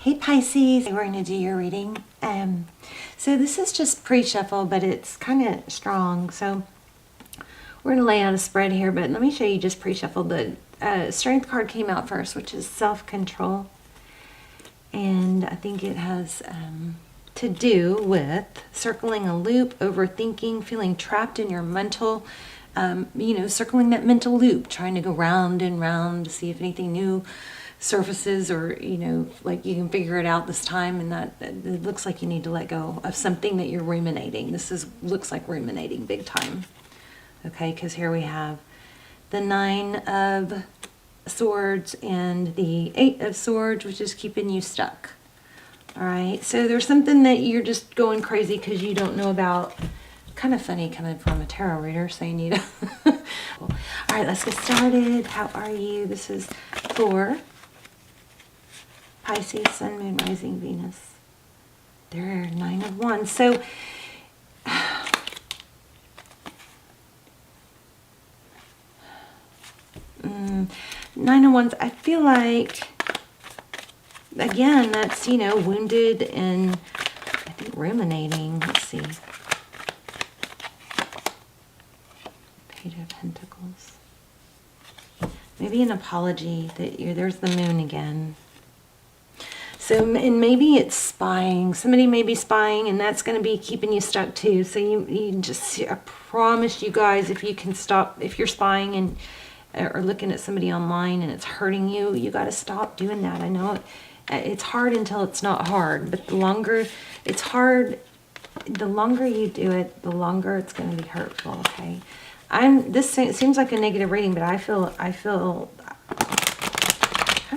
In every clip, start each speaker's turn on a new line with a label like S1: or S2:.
S1: Hey Pisces, we're going to do your reading. So this is just pre-shuffle, but it's kind of strong. So we're going to lay out a spread here, but let me show you just pre-shuffle. The Strength card came out first, which is self-control. And I think it has to do with circling a loop, overthinking, feeling trapped in your mental, circling that mental loop, trying to go round and round to see if anything new surfaces, or like you can figure it out this time, and that it looks like you need to let go of something that you're ruminating. Looks like ruminating big time. Okay, because here we have the 9 of Swords and the 8 of Swords, which is keeping you stuck. All right, so there's something that you're just going crazy because you don't know about. Kind of funny coming from a tarot reader saying you don't. All right, let's get started. How are you? This is for Pisces, Sun, Moon, Rising, Venus. There are 9 of Wands. So, Nine of Wands, I feel like, again, that's, wounded and I think ruminating. Let's see. Page of Pentacles. Maybe an apology that there's the moon again. So, and maybe it's spying. Somebody may be spying, and that's going to be keeping you stuck too. So you just, I promise you guys, if you can stop, if you're spying and or looking at somebody online and it's hurting you, you got to stop doing that. I know it's hard until it's not hard, but the longer it's hard, the longer you do it, the longer it's going to be hurtful. Okay, this seems like a negative reading, but I kind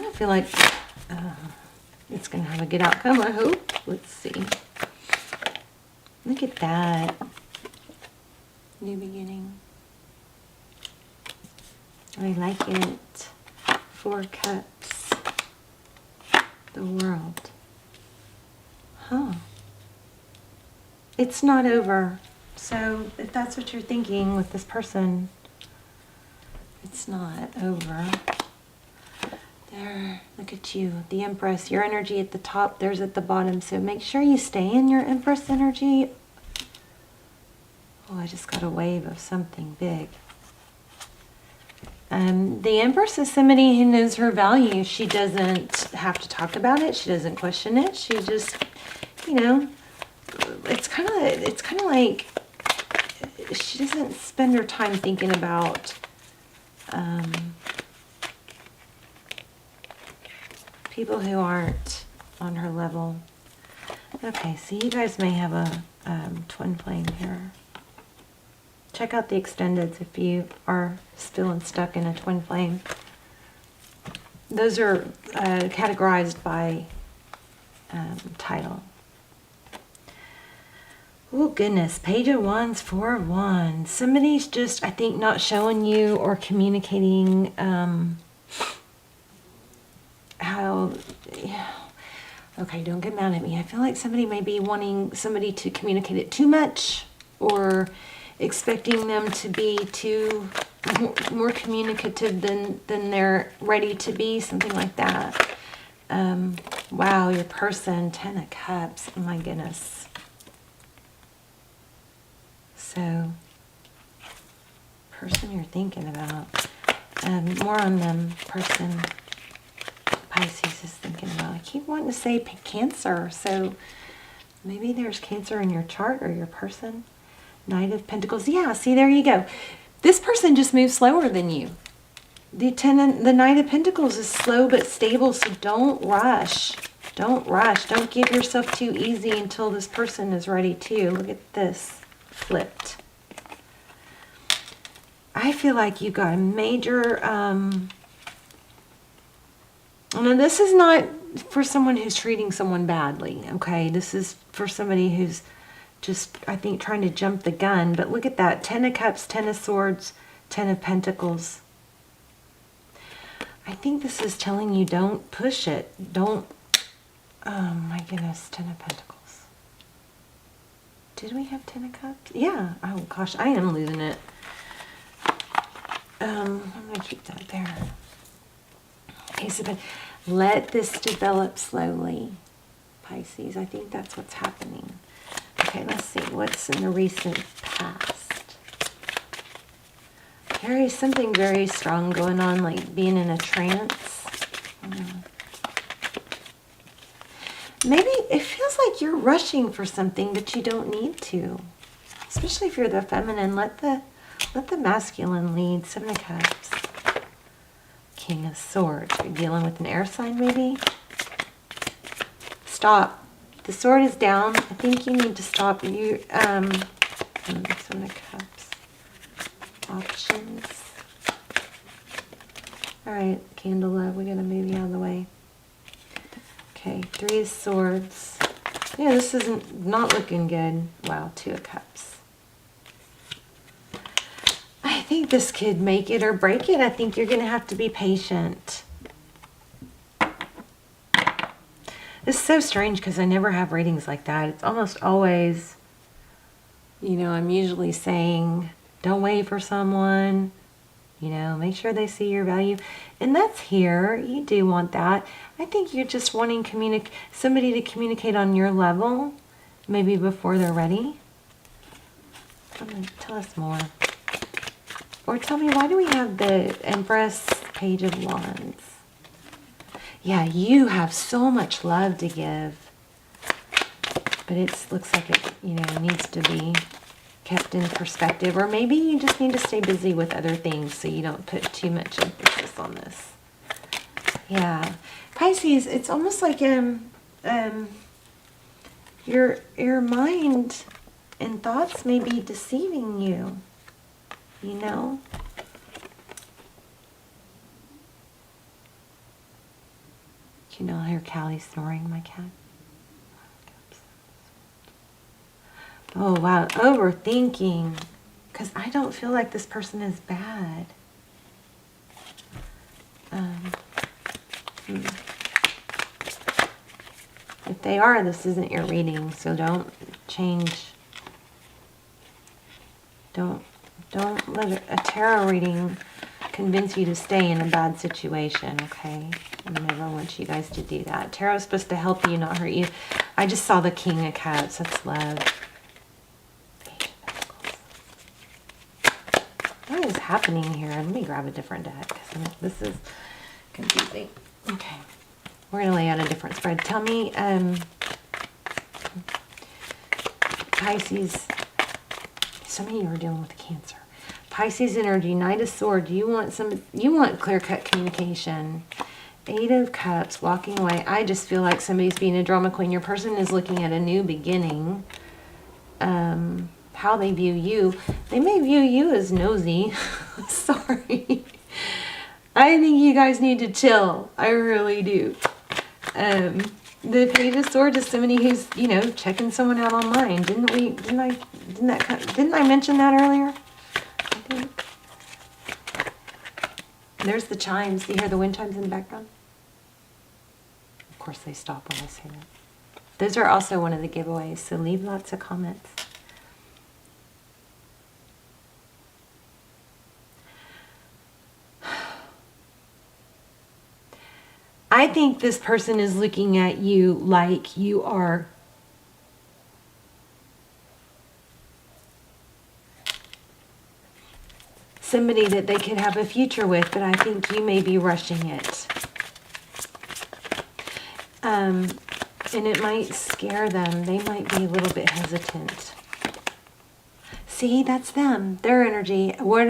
S1: of feel like it's going to have a good outcome, I hope. Let's see. Look at that. New beginning. I like it. 4 Cups. The World. Huh. It's not over. So if that's what you're thinking with this person, it's not over. There, look at you, the Empress. Your energy at the top, theirs at the bottom. So make sure you stay in your Empress energy. Oh, I just got a wave of something big. The Empress is somebody who knows her value. She doesn't have to talk about it. She doesn't question it. She just, it's kind of like she doesn't spend her time thinking about people who aren't on her level. Okay, so you guys may have a twin flame here. Check out the extendeds if you are still stuck in a twin flame. Those are categorized by title. Oh goodness, Page of Wands, 4 of Wands. Somebody's just, I think, not showing you or communicating how, yeah. Okay, don't get mad at me. I feel like somebody may be wanting somebody to communicate it too much, or expecting them to be too more communicative than they're ready to be, something like that. Wow, your person, 10 of Cups. Oh my goodness. So, person you're thinking about. More on them, person Pisces is thinking about. I keep wanting to say Cancer, so maybe there's Cancer in your chart or your person. Knight of Pentacles. Yeah, see, there you go. This person just moves slower than you. The Knight of Pentacles is slow but stable, so don't rush. Don't rush. Don't give yourself too easy until this person is ready too. Look at this. Flipped. I feel like you got a major... Now, this is not for someone who's treating someone badly, okay? This is for somebody who's just, I think, trying to jump the gun. But look at that. 10 of Cups, 10 of Swords, 10 of Pentacles. I think this is telling you don't push it. Don't. Oh my goodness. 10 of Pentacles. Did we have 10 of Cups? Yeah. Oh gosh, I am losing it. I'm going to keep that there. Ace of Pentacles. Let this develop slowly, Pisces. I think that's what's happening. Okay, let's see. What's in the recent past? There is something very strong going on, like being in a trance. Maybe it feels like you're rushing for something, but you don't need to. Especially if you're the feminine, let the masculine lead. Seven of Cups. King of Swords. You're dealing with an air sign, maybe? Stop. The sword is down. I think you need to stop. You, Seven of Cups. Options. Alright, candle love. We gotta move you out of the way. Okay, Three of Swords. Yeah, this isn't not looking good. Wow, Two of Cups. I think this could make it or break it. I think you're going to have to be patient. It's so strange because I never have readings like that. It's almost always, you know, I'm usually saying, don't wait for someone. You know, make sure they see your value. And that's here. You do want that. I think you're just wanting somebody to communicate on your level, maybe before they're ready. Tell us more. Or tell me, why do we have the Empress Page of Wands? Yeah, you have so much love to give. But it looks like it, you know, needs to be kept in perspective. Or maybe you just need to stay busy with other things so you don't put too much emphasis on this. Yeah. Pisces, it's almost like your mind and thoughts may be deceiving you. You know? Do you know, I hear Callie snoring, my cat. Oh, wow. Overthinking. Because I don't feel like this person is bad. If they are, this isn't your reading, so don't change. Don't let a tarot reading convince you to stay in a bad situation, okay? I never want you guys to do that. Tarot is supposed to help you, not hurt you. I just saw the King of Cups. That's love. What is happening here? Let me grab a different deck, because this is confusing. Okay. We're going to lay out a different spread. Tell me, Pisces, some of you are dealing with Cancer. Pisces energy, Knight of Swords. You want clear-cut communication. Eight of Cups, walking away. I just feel like somebody's being a drama queen. Your person is looking at a new beginning. How they view you. They may view you as nosy. Sorry. I think you guys need to chill. I really do. The Page of Swords is somebody who's, you know, checking someone out online. Didn't I mention that earlier? I think. There's the chimes. Do you hear the wind chimes in the background? Of course they stop when I say that. Those are also one of the giveaways, so leave lots of comments. I think this person is looking at you like you are somebody that they could have a future with, but I think you may be rushing it. And it might scare them. They might be a little bit hesitant. See, that's them. Their energy. What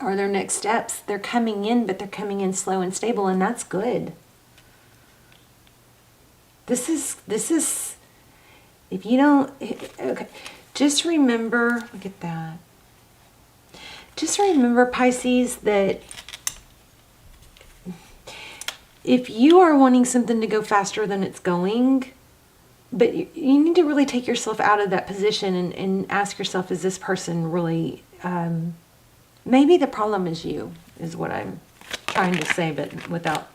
S1: are their next steps? They're coming in, but they're coming in slow and stable, and that's good. This is if you don't, okay, just remember, look at that. Just remember, Pisces, that if you are wanting something to go faster than it's going, but you need to really take yourself out of that position and ask yourself, is this person really, maybe the problem is you, is what I'm trying to say, but without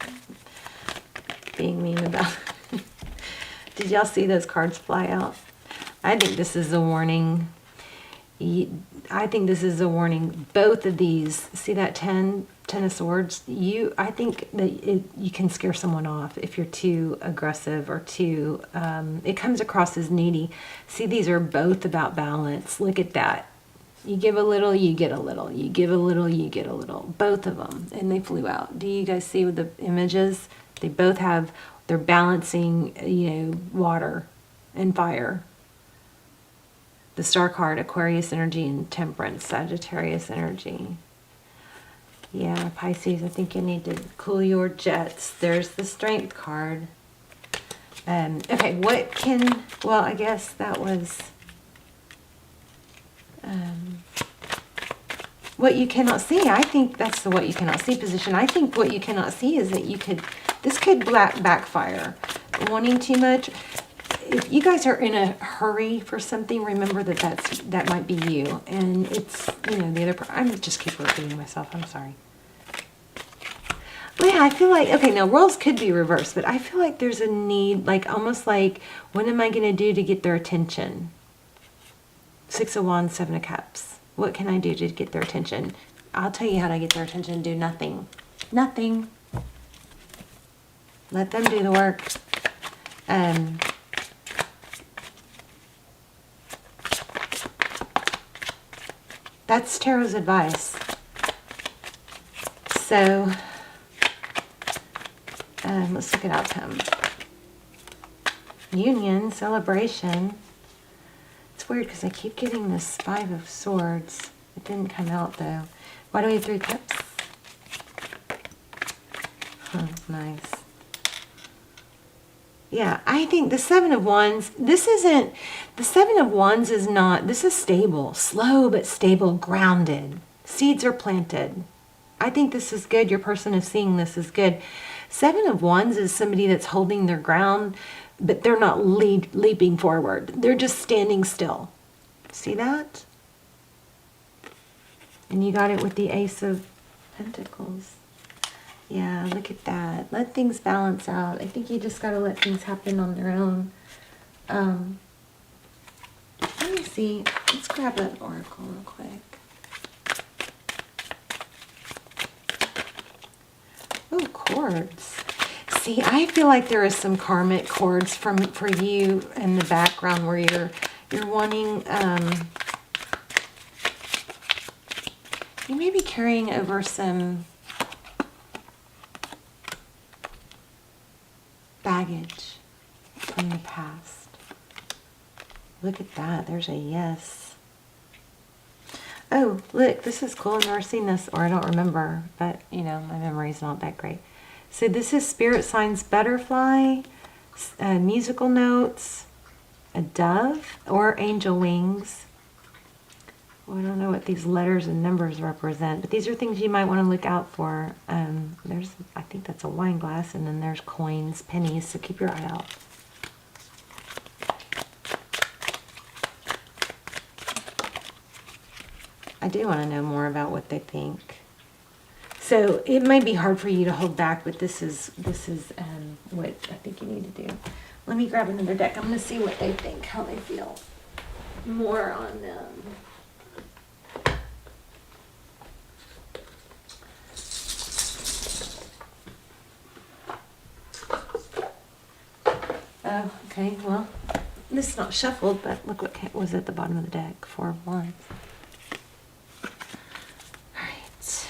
S1: being mean about it. Did y'all see those cards fly out? I think this is a warning. I think this is a warning. Both of these, see that 10 Ten of Swords, I think that you can scare someone off if you're too aggressive or too, it comes across as needy. See, these are both about balance. Look at that. You give a little, you get a little. You give a little, you get a little. Both of them. And they flew out. Do you guys see with the images? They both have, they're balancing, water and fire. The Star card, Aquarius energy and Temperance, Sagittarius energy. Yeah, Pisces, I think you need to cool your jets. There's the Strength card. Okay, well, I guess that was what you cannot see. I think that's the what you cannot see position. I think what you cannot see is that this could backfire. Wanting too much. If you guys are in a hurry for something, remember that might be you. And it's, the other I just keep repeating myself. I'm sorry. But yeah, I feel like, okay, now roles could be reversed, but I feel like there's a need, like almost like, what am I going to do to get their attention? Six of Wands, Seven of Cups. What can I do to get their attention? I'll tell you how to get their attention. Do nothing. Nothing. Let them do the work. That's Tarot's advice. So, let's look at outcome. Union, celebration. It's weird because I keep getting this Five of Swords. It didn't come out though. Why do we have Three Cups? Nice. Yeah, I think the Seven of Wands, the Seven of Wands is not, this is stable, slow but stable, grounded. Seeds are planted. I think this is good. Your person is seeing this is good. Seven of Wands is somebody that's holding their ground, but they're not leaping forward. They're just standing still. See that? And you got it with the Ace of Pentacles. Yeah, look at that. Let things balance out. I think you just got to let things happen on their own. Let me see. Let's grab an oracle real quick. Oh, cords. See, I feel like there is some karmic cords for you in the background where you're wanting. You may be carrying over some baggage from the past. Look at that. There's a yes. Oh, look, this is cool. I've never seen this, or I don't remember, but, my memory's not that great. So this is Spirit Signs Butterfly, musical notes, a dove, or angel wings. Well, I don't know what these letters and numbers represent, but these are things you might want to look out for. I think that's a wine glass, and then there's coins, pennies, so keep your eye out. I do want to know more about what they think. So it might be hard for you to hold back, but this is what I think you need to do. Let me grab another deck. I'm going to see what they think, how they feel. More on them. Oh, okay, well, this is not shuffled, but look what was at the bottom of the deck. Four of Wands. All right.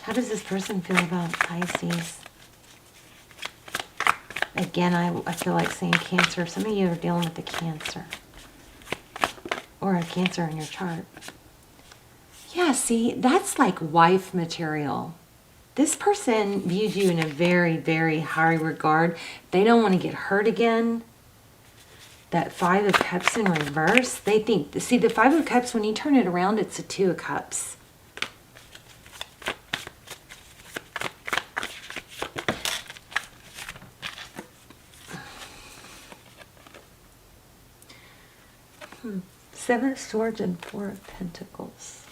S1: How does this person feel about Pisces? Again, I feel like saying Cancer. Some of you are dealing with the Cancer. Or a Cancer in your chart. Yeah, see, that's like wife material. This person views you in a very, very high regard. They don't want to get hurt again. That Five of Cups in reverse, they think, see, the Five of Cups, when you turn it around, it's a Two of Cups. Seven of Swords and Four of Pentacles.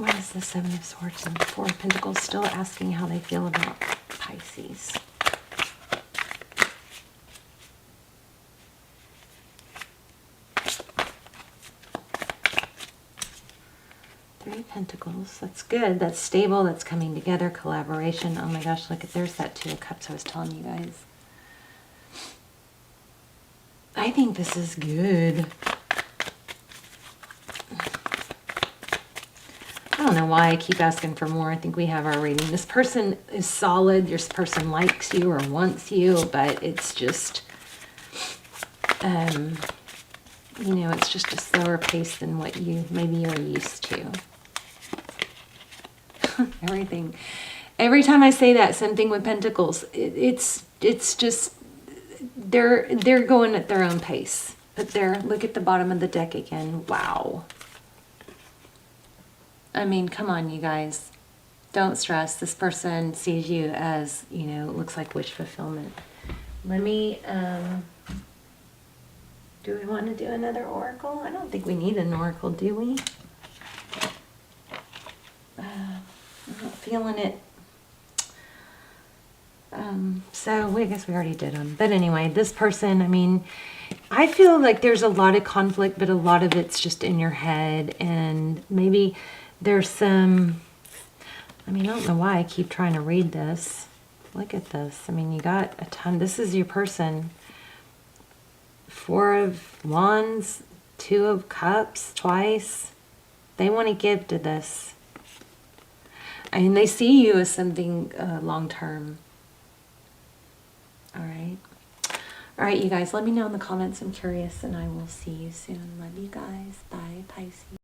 S1: What is the Seven of Swords and Four of Pentacles? Still asking how they feel about Pisces. Three of Pentacles. That's good. That's stable. That's coming together. Collaboration. Oh my gosh, look at, there's that Two of Cups I was telling you guys. I think this is good. I don't know why I keep asking for more. I think we have our reading. This person is solid. This person likes you or wants you, but it's just, you know, it's just a slower pace than what you maybe you're used to. Everything. Every time I say that, same thing with Pentacles. It's just, they're going at their own pace. But there, look at the bottom of the deck again. Wow. I mean, come on, you guys. Don't stress. This person sees you as, you know, it looks like wish fulfillment. Let me, do we want to do another oracle? I don't think we need an oracle, do we? I'm not feeling it. So I guess we already did them. But anyway, this person, I mean, I feel like there's a lot of conflict, but a lot of it's just in your head. And maybe there's some, I mean, I don't know why I keep trying to read this. Look at this. I mean, you got a ton. This is your person. Four of Wands, Two of Cups, twice. They want to give to this. I mean, they see you as something long-term. All right. All right, you guys, let me know in the comments. I'm curious, and I will see you soon. Love you guys. Bye, Pisces.